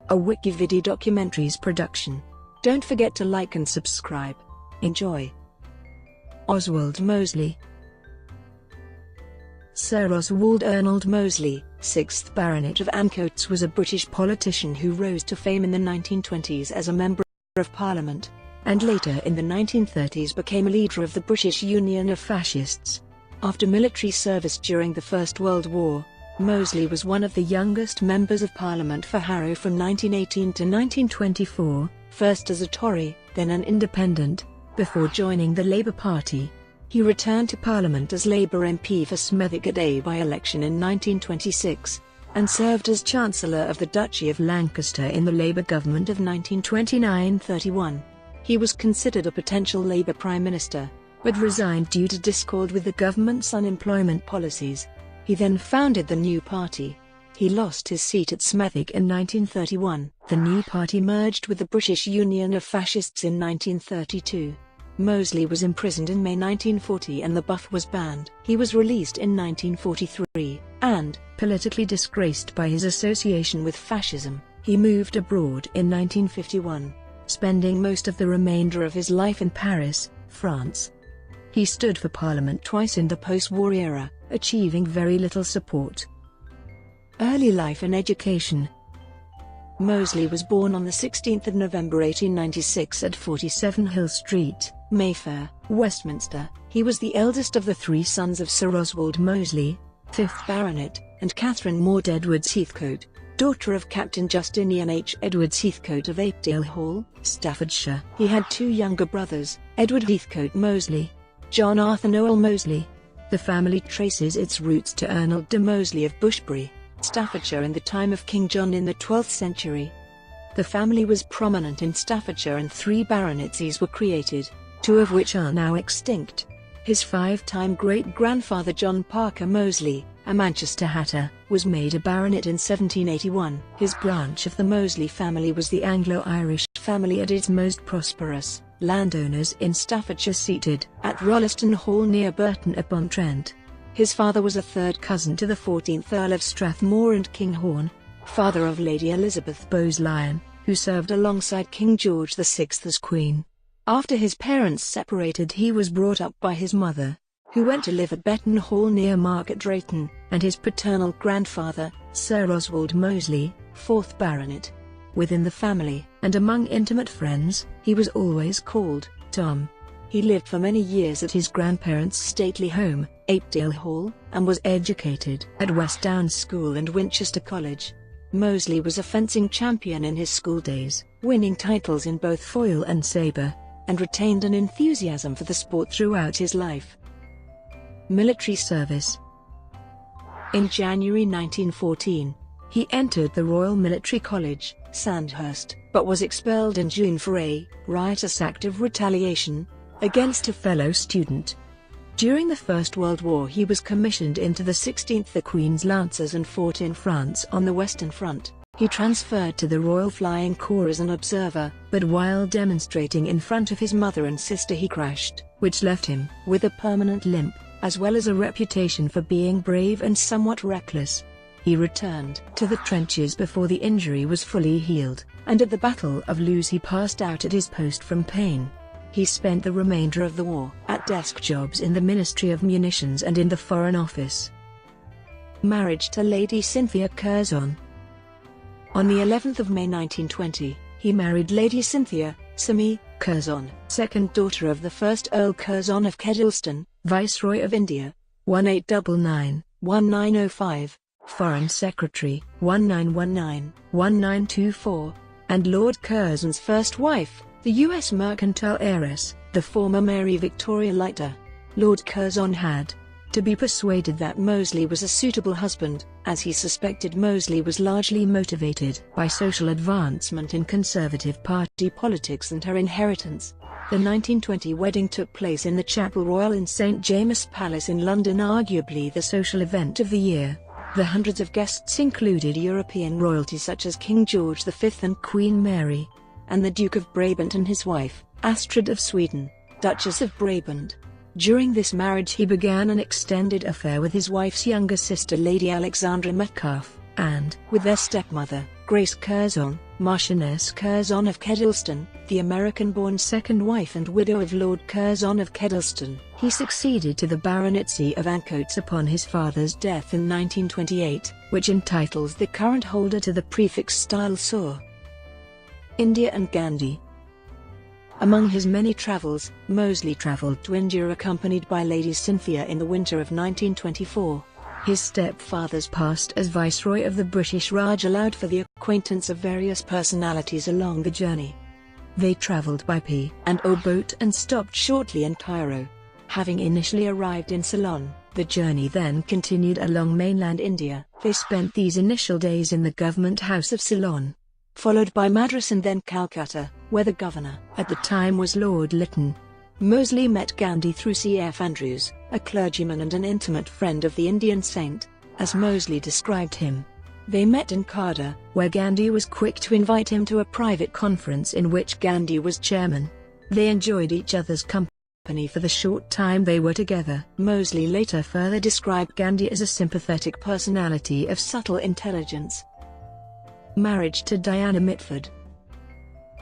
a Wikividi Documentaries production. Don't forget to like and subscribe. Enjoy. Oswald Mosley. Sir Oswald Ernald Mosley, 6th Baronet of Ancoats, was a British politician who rose to fame in the 1920s as a Member of Parliament, and later in the 1930s became a leader of the British Union of Fascists. After military service during the First World War, Mosley was one of the youngest members of Parliament for Harrow from 1918 to 1924, first as a Tory, then an independent, before joining the Labour Party. He returned to Parliament as Labour MP for Smethwick by-election in 1926, and served as Chancellor of the Duchy of Lancaster in the Labour government of 1929-31. He was considered a potential Labour Prime Minister, but resigned due to discord with the government's unemployment policies. He then founded the New Party. He lost his seat at Smethwick in 1931. The New Party merged with the British Union of Fascists in 1932. Mosley was imprisoned in May 1940 and the Buff was banned. He was released in 1943, and, politically disgraced by his association with fascism, he moved abroad in 1951, spending most of the remainder of his life in Paris, France. He stood for Parliament twice in the post-war era, achieving very little support. Early life and education. Mosley was born on the 16th of November 1896 at 47 Hill Street, Mayfair, Westminster. He was the eldest of the three sons of Sir Oswald Mosley, 5th Baronet, and Catherine Maud Edwards Heathcote, daughter of Captain Justinian H. Edwards Heathcote of Apedale Hall, Staffordshire. He had two younger brothers, Edward Heathcote Mosley, John Arthur Noel Mosley. The family traces its roots to Ernald de Mosley of Bushbury, Staffordshire in the time of King John in the 12th century. The family was prominent in Staffordshire and 3 baronetcies were created, 2 of which are now extinct. His 5-time great-grandfather John Parker Mosley, a Manchester hatter, was made a baronet in 1781. His branch of the Mosley family was the Anglo-Irish family at its most prosperous, landowners in Staffordshire seated at Rolleston Hall near Burton-upon-Trent. His father was a third cousin to the 14th Earl of Strathmore and Kinghorn, father of Lady Elizabeth Bowes-Lyon, who served alongside King George VI as Queen. After his parents separated, he was brought up by his mother, who went to live at Betton Hall near Market Drayton, and his paternal grandfather, Sir Oswald Mosley, 4th Baronet. Within the family, and among intimate friends, he was always called Tom. He lived for many years at his grandparents' stately home, Apedale Hall, and was educated at West Downs School and Winchester College. Mosley was a fencing champion in his school days, winning titles in both foil and sabre, and retained an enthusiasm for the sport throughout his life. Military service. In January 1914, he entered the Royal Military College, Sandhurst, but was expelled in June for a riotous act of retaliation against a fellow student. During the First World War he was commissioned into the 16th The Queen's Lancers and fought in France on the Western Front. He transferred to the Royal Flying Corps as an observer, but while demonstrating in front of his mother and sister he crashed, which left him with a permanent limp, as well as a reputation for being brave and somewhat reckless. He returned to the trenches before the injury was fully healed, and at the Battle of Loos he passed out at his post from pain. He spent the remainder of the war at desk jobs in the Ministry of Munitions and in the Foreign Office. Marriage to Lady Cynthia Curzon. On the 11th of May 1920, he married Lady Cynthia Simi Curzon, second daughter of the 1st Earl Curzon of Kedleston, Viceroy of India, 1899-1905, Foreign Secretary, 1919-1924, and Lord Curzon's first wife, the U.S. mercantile heiress, the former Mary Victoria Leiter. Lord Curzon had to be persuaded that Mosley was a suitable husband, as he suspected Mosley was largely motivated by social advancement in Conservative Party politics and her inheritance. The 1920 wedding took place in the Chapel Royal in St James's Palace in London, arguably the social event of the year. The hundreds of guests included European royalty such as King George V and Queen Mary, and the Duke of Brabant and his wife, Astrid of Sweden, Duchess of Brabant. During this marriage he began an extended affair with his wife's younger sister Lady Alexandra Metcalfe, and, with their stepmother, Grace Curzon, Marchioness Curzon of Kedleston, the American-born second wife and widow of Lord Curzon of Kedleston. He succeeded to the baronetcy of Ancoats upon his father's death in 1928, which entitles the current holder to the prefix style Saw. India and Gandhi. Among his many travels, Mosley travelled to India accompanied by Lady Cynthia in the winter of 1924. His stepfather's past as Viceroy of the British Raj allowed for the acquaintance of various personalities along the journey. They travelled by P&O boat and stopped shortly in Cairo. Having initially arrived in Ceylon, the journey then continued along mainland India. They spent these initial days in the Government House of Ceylon, followed by Madras and then Calcutta, where the governor at the time was Lord Lytton. Mosley met Gandhi through C.F. Andrews, a clergyman and an intimate friend of the Indian saint, as Mosley described him. They met in Khada, where Gandhi was quick to invite him to a private conference in which Gandhi was chairman. They enjoyed each other's company for the short time they were together. Mosley later further described Gandhi as a sympathetic personality of subtle intelligence. Marriage to Diana Mitford.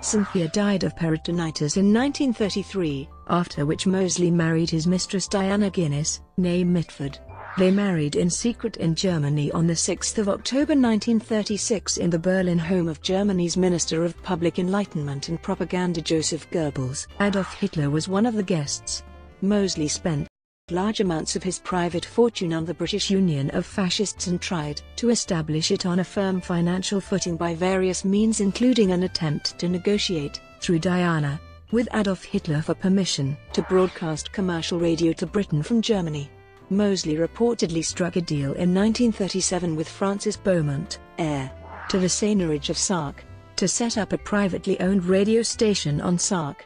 Cynthia died of peritonitis in 1933, after which Mosley married his mistress Diana Guinness, née Mitford. They married in secret in Germany on 6 October 1936 in the Berlin home of Germany's Minister of Public Enlightenment and Propaganda Joseph Goebbels. Adolf Hitler was one of the guests. Mosley spent large amounts of his private fortune on the British Union of Fascists and tried to establish it on a firm financial footing by various means, including an attempt to negotiate, through Diana, with Adolf Hitler for permission to broadcast commercial radio to Britain from Germany. Mosley reportedly struck a deal in 1937 with Francis Beaumont, heir to the seigneurage of Sark, to set up a privately owned radio station on Sark.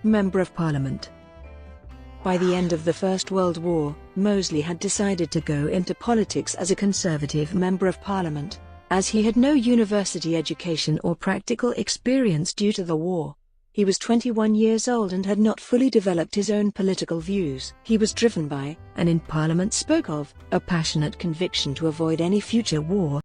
Member of Parliament. By the end of the First World War, Mosley had decided to go into politics as a Conservative Member of Parliament, as he had no university education or practical experience due to the war. He was 21 years old and had not fully developed his own political views. He was driven by, and in Parliament spoke of, a passionate conviction to avoid any future war,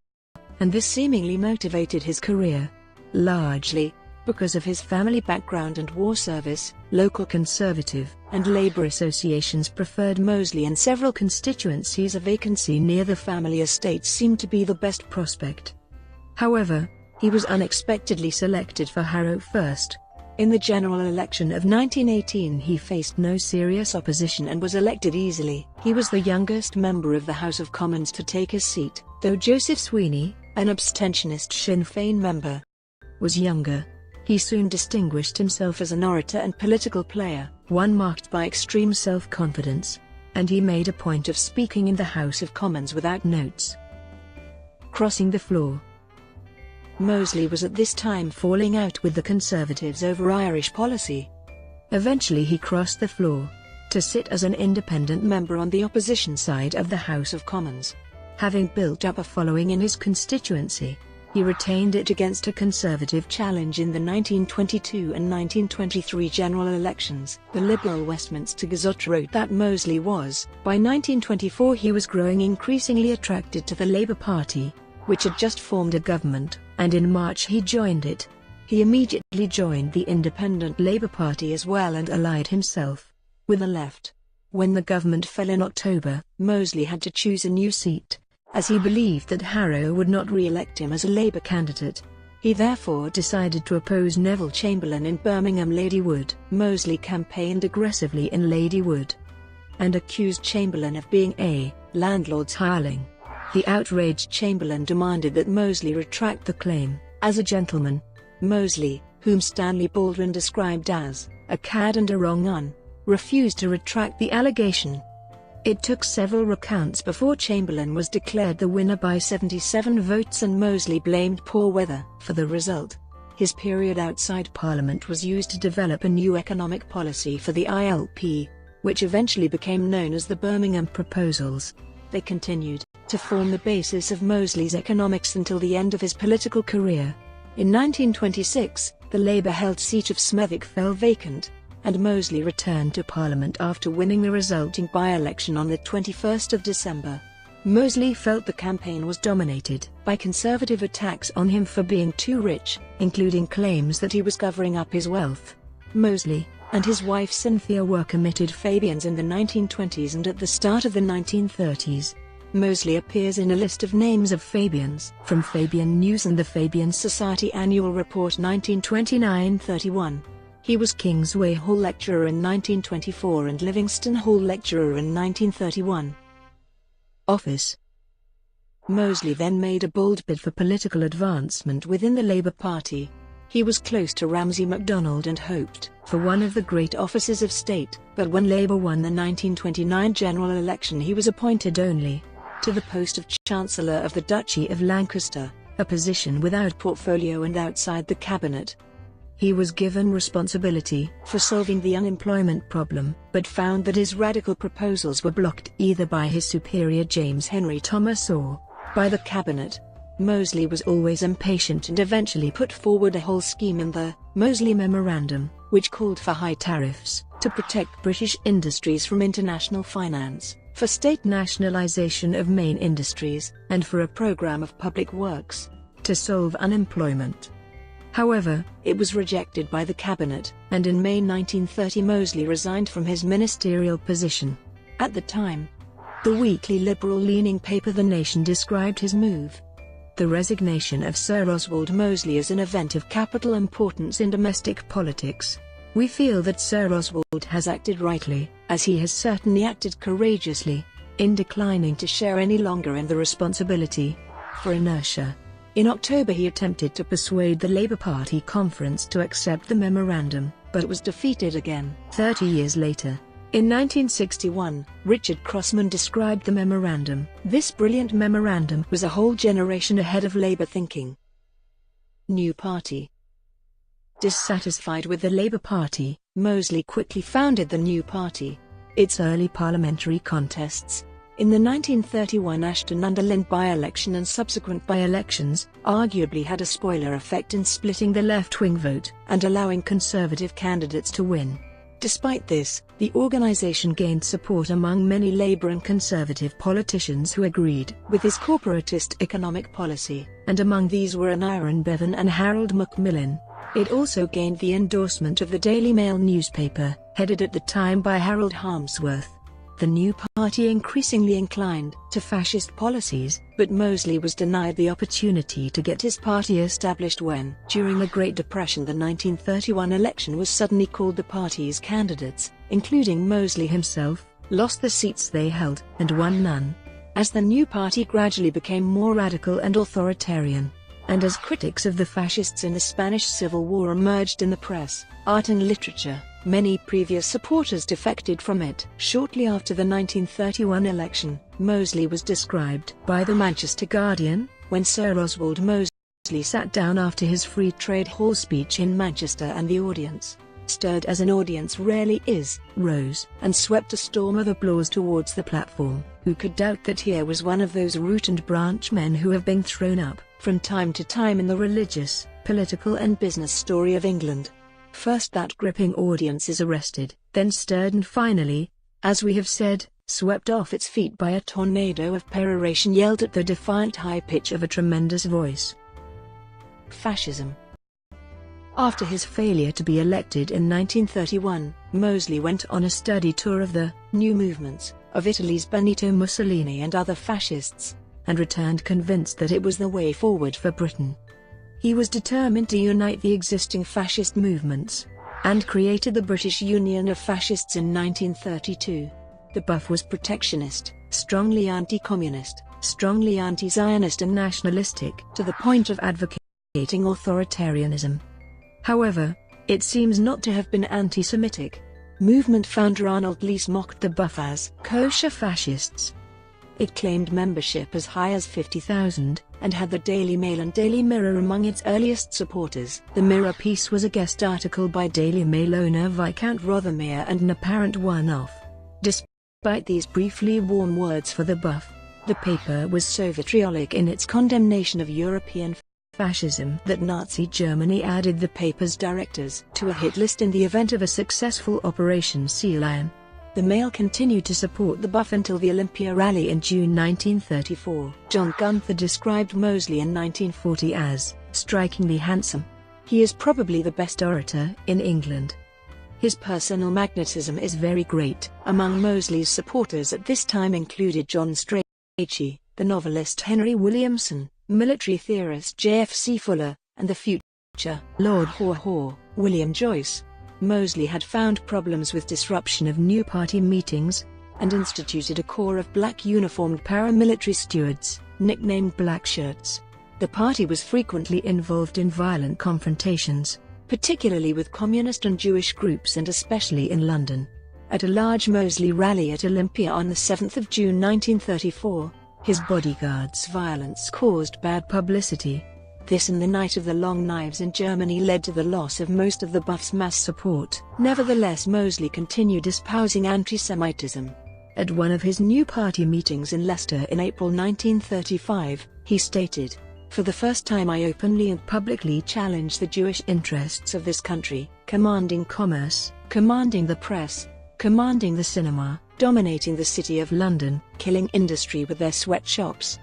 and this seemingly motivated his career. Largely because of his family background and war service, local Conservative and Labour associations preferred Mosley in several constituencies. A vacancy near the family estate seemed to be the best prospect. However, he was unexpectedly selected for Harrow first. In the general election of 1918 he faced no serious opposition and was elected easily. He was the youngest member of the House of Commons to take his seat, though Joseph Sweeney, an abstentionist Sinn Féin member, was younger. He soon distinguished himself as an orator and political player, one marked by extreme self-confidence, and he made a point of speaking in the House of Commons without notes. Crossing the floor. Mosley was at this time falling out with the Conservatives over Irish policy. Eventually he crossed the floor, to sit as an independent member on the opposition side of the House of Commons. Having built up a following in his constituency, he retained it against a Conservative challenge in the 1922 and 1923 general elections. The liberal Westminster Gazette wrote that Mosley was, by 1924 he was growing increasingly attracted to the Labour Party, which had just formed a government, and in March he joined it. He immediately joined the Independent Labour Party as well and allied himself with the left. When the government fell in October, Mosley had to choose a new seat, as he believed that Harrow would not re-elect him as a Labour candidate. He therefore decided to oppose Neville Chamberlain in Birmingham Ladywood. Mosley campaigned aggressively in Ladywood, and accused Chamberlain of being a landlord's hireling. The outraged Chamberlain demanded that Mosley retract the claim. As a gentleman, Mosley, whom Stanley Baldwin described as a cad and a wrong un, refused to retract the allegation. It took several recounts before Chamberlain was declared the winner by 77 votes, and Mosley blamed poor weather for the result. His period outside Parliament was used to develop a new economic policy for the ILP, which eventually became known as the Birmingham Proposals. They continued to form the basis of Mosley's economics until the end of his political career. In 1926, the Labour-held seat of Smethwick fell vacant, and Mosley returned to Parliament after winning the resulting by-election on the 21st of December. Mosley felt the campaign was dominated by conservative attacks on him for being too rich, including claims that he was covering up his wealth. Mosley and his wife Cynthia were committed Fabians in the 1920s and at the start of the 1930s. Mosley appears in a list of names of Fabians from Fabian News and the Fabian Society Annual Report 1929-31. He was Kingsway Hall Lecturer in 1924 and Livingston Hall Lecturer in 1931. Office. Mosley then made a bold bid for political advancement within the Labour Party. He was close to Ramsay MacDonald and hoped for one of the great offices of state, but when Labour won the 1929 general election he was appointed only to the post of Chancellor of the Duchy of Lancaster, a position without portfolio and outside the cabinet. He was given responsibility for solving the unemployment problem, but found that his radical proposals were blocked either by his superior James Henry Thomas or by the cabinet. Mosley was always impatient and eventually put forward a whole scheme in the Mosley Memorandum, which called for high tariffs to protect British industries from international finance, for state nationalisation of main industries, and for a programme of public works to solve unemployment. However, it was rejected by the cabinet, and in May 1930 Mosley resigned from his ministerial position. At the time, the weekly liberal-leaning paper The Nation described his move, the resignation of Sir Oswald Mosley, as an event of capital importance in domestic politics. We feel that Sir Oswald has acted rightly, as he has certainly acted courageously, in declining to share any longer in the responsibility for inertia. In October he attempted to persuade the Labour Party conference to accept the memorandum, but was defeated again 30 years later. In 1961, Richard Crossman described the memorandum. This brilliant memorandum was a whole generation ahead of Labour thinking. New Party. Dissatisfied with the Labour Party, Mosley quickly founded the New Party. Its early parliamentary contests in the 1931 Ashton-under-Lyne by-election and subsequent by-elections arguably had a spoiler effect in splitting the left-wing vote and allowing conservative candidates to win. Despite this, the organisation gained support among many Labour and Conservative politicians who agreed with his corporatist economic policy, and among these were Aneurin Bevan and Harold Macmillan. It also gained the endorsement of the Daily Mail newspaper, headed at the time by Harold Harmsworth. The New Party increasingly inclined to fascist policies, but Mosley was denied the opportunity to get his party established when, during the Great Depression, the 1931 election was suddenly called. The party's candidates, including Mosley himself, lost the seats they held, and won none. As the New Party gradually became more radical and authoritarian, and as critics of the fascists in the Spanish Civil War emerged in the press, art and literature, many previous supporters defected from it. Shortly after the 1931 election, Mosley was described by the Manchester Guardian, when Sir Oswald Mosley sat down after his Free Trade Hall speech in Manchester and the audience, stirred as an audience rarely is, rose and swept a storm of applause towards the platform. Who could doubt that here was one of those root and branch men who have been thrown up from time to time in the religious, political and business story of England? First that gripping audience is arrested, then stirred and finally, as we have said, swept off its feet by a tornado of peroration yelled at the defiant high pitch of a tremendous voice. Fascism. After his failure to be elected in 1931, Mosley went on a study tour of the new movements of Italy's Benito Mussolini and other fascists, and returned convinced that it was the way forward for Britain. He was determined to unite the existing fascist movements, and created the British Union of Fascists in 1932. The BUF was protectionist, strongly anti-communist, strongly anti-Zionist and nationalistic, to the point of advocating authoritarianism. However, it seems not to have been anti-Semitic. Movement founder Arnold Leese mocked the BUF as kosher fascists. It claimed membership as high as 50,000, and had the Daily Mail and Daily Mirror among its earliest supporters. The Mirror piece was a guest article by Daily Mail owner Viscount Rothermere and an apparent one-off. Despite these briefly warm words for the BUF, the paper was so vitriolic in its condemnation of European fascism that Nazi Germany added the paper's directors to a hit list in the event of a successful Operation Sea Lion. The Mail continued to support the Buff until the Olympia rally in June 1934. John Gunther described Mosley in 1940 as strikingly handsome. He is probably the best orator in England. His personal magnetism is very great. Among Mosley's supporters at this time included John Strachey, the novelist Henry Williamson, military theorist J.F.C. Fuller, and the future Lord Haw Haw, William Joyce. Mosley had found problems with disruption of new party meetings, and instituted a corps of black uniformed paramilitary stewards, nicknamed Blackshirts. The party was frequently involved in violent confrontations, particularly with communist and Jewish groups and especially in London. At a large Mosley rally at Olympia on the 7th of June 1934, his bodyguards' violence caused bad publicity. This and the Night of the Long Knives in Germany led to the loss of most of the Buff's mass support. Nevertheless, Mosley continued espousing anti-Semitism. At one of his new party meetings in Leicester in April 1935, he stated, "For the first time I openly and publicly challenge the Jewish interests of this country, commanding commerce, commanding the press, commanding the cinema, dominating the city of London, killing industry with their sweatshops.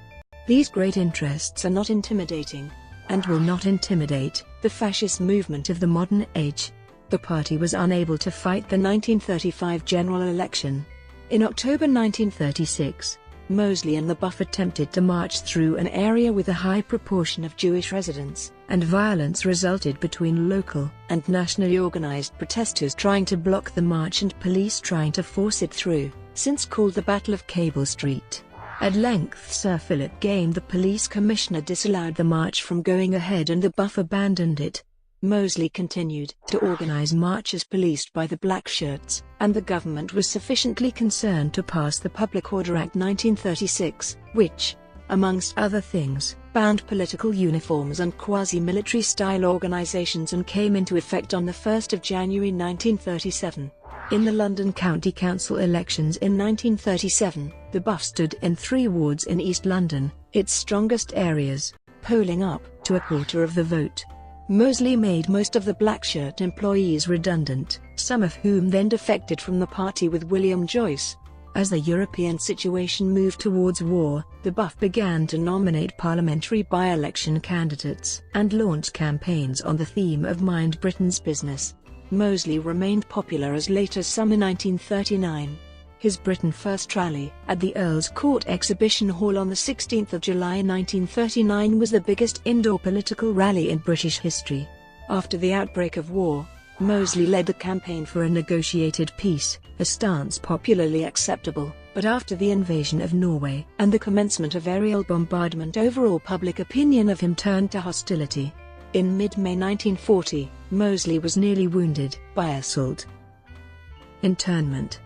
These great interests are not intimidating, and will not intimidate the fascist movement of the modern age." The party was unable to fight the 1935 general election. In October 1936, Mosley and the Buff attempted to march through an area with a high proportion of Jewish residents, and violence resulted between local and nationally organized protesters trying to block the march and police trying to force it through, since called the Battle of Cable Street. At length Sir Philip Game, the police commissioner, disallowed the march from going ahead and the Buff abandoned it. Mosley continued to organize marches policed by the Blackshirts, and the government was sufficiently concerned to pass the Public Order Act 1936, which, amongst other things, banned political uniforms and quasi-military style organizations and came into effect on the 1st of January 1937. In the London County Council elections in 1937, the Buff stood in 3 wards in East London, its strongest areas, polling up to a quarter of the vote. Mosley made most of the Blackshirt employees redundant, some of whom then defected from the party with William Joyce. As the European situation moved towards war, the Buff began to nominate parliamentary by-election candidates and launch campaigns on the theme of Mind Britain's Business. Mosley remained popular as late as summer 1939. His Britain First rally at the Earl's Court Exhibition Hall on the 16th of July 1939 was the biggest indoor political rally in British history. After the outbreak of war, Mosley led the campaign for a negotiated peace, a stance popularly acceptable, but after the invasion of Norway and the commencement of aerial bombardment, overall public opinion of him turned to hostility. In mid-May 1940, Mosley was nearly wounded by assault. Internment.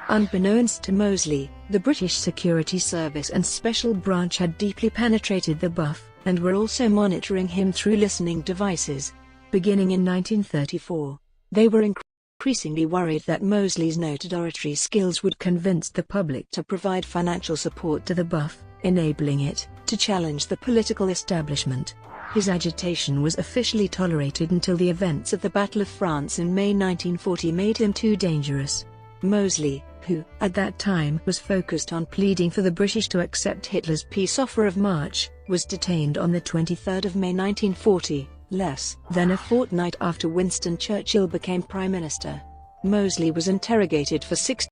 Unbeknownst to Mosley, the British Security Service and Special Branch had deeply penetrated the Buff, and were also monitoring him through listening devices. Beginning in 1934, they were increasingly worried that Mosley's noted oratory skills would convince the public to provide financial support to the Buff, enabling it to challenge the political establishment. His agitation was officially tolerated until the events of the Battle of France in May 1940 made him too dangerous. Mosley, who, at that time, was focused on pleading for the British to accept Hitler's peace offer of March, was detained on the 23rd of May 1940, less than a fortnight after Winston Churchill became Prime Minister. Mosley was interrogated for 16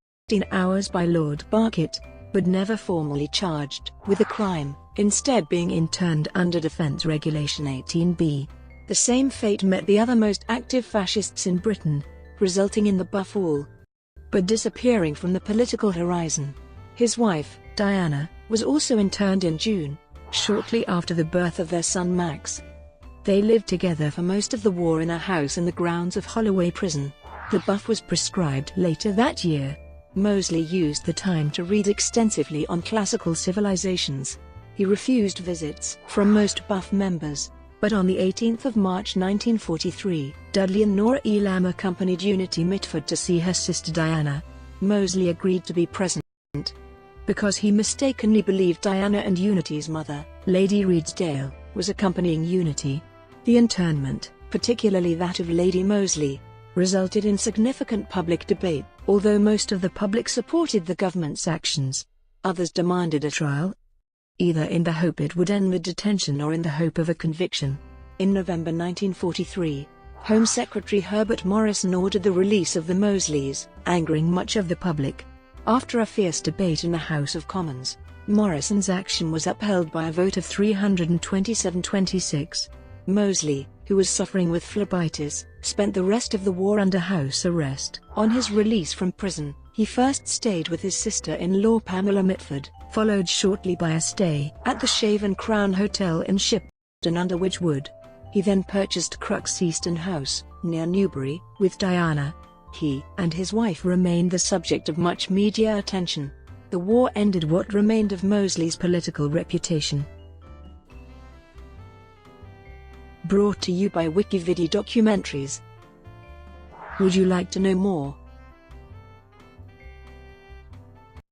hours by Lord Barkett, but never formally charged with a crime, instead being interned under Defence Regulation 18B. The same fate met the other most active fascists in Britain, resulting in the Buff all but disappearing from the political horizon. His wife, Diana, was also interned in June, shortly after the birth of their son Max. They lived together for most of the war in a house in the grounds of Holloway Prison. The Buff was prescribed later that year. Mosley used the time to read extensively on classical civilizations. He refused visits from most Buff members, but on the 18th of March 1943, Dudley and Nora Elam accompanied Unity Mitford to see her sister Diana. Mosley agreed to be present because he mistakenly believed Diana and Unity's mother, Lady Redesdale, was accompanying Unity. The internment, particularly that of Lady Mosley, resulted in significant public debate, Although most of the public supported the government's actions, others demanded a trial, either in the hope it would end the detention or in the hope of a conviction. In November 1943, Home Secretary Herbert Morrison ordered the release of the Mosleys, angering much of the public. After a fierce debate in the House of Commons, Morrison's action was upheld by a vote of 327-26. Mosley, who was suffering with phlebitis, spent the rest of the war under house arrest. On his release from prison, he first stayed with his sister-in-law Pamela Mitford, followed shortly by a stay at the Shaven Crown Hotel in Shipton under Wedgwood. He then purchased Crux Easton House, near Newbury, with Diana. He and his wife remained the subject of much media attention. The war ended what remained of Mosley's political reputation. Brought to you by Wikividi Documentaries. Would you like to know more?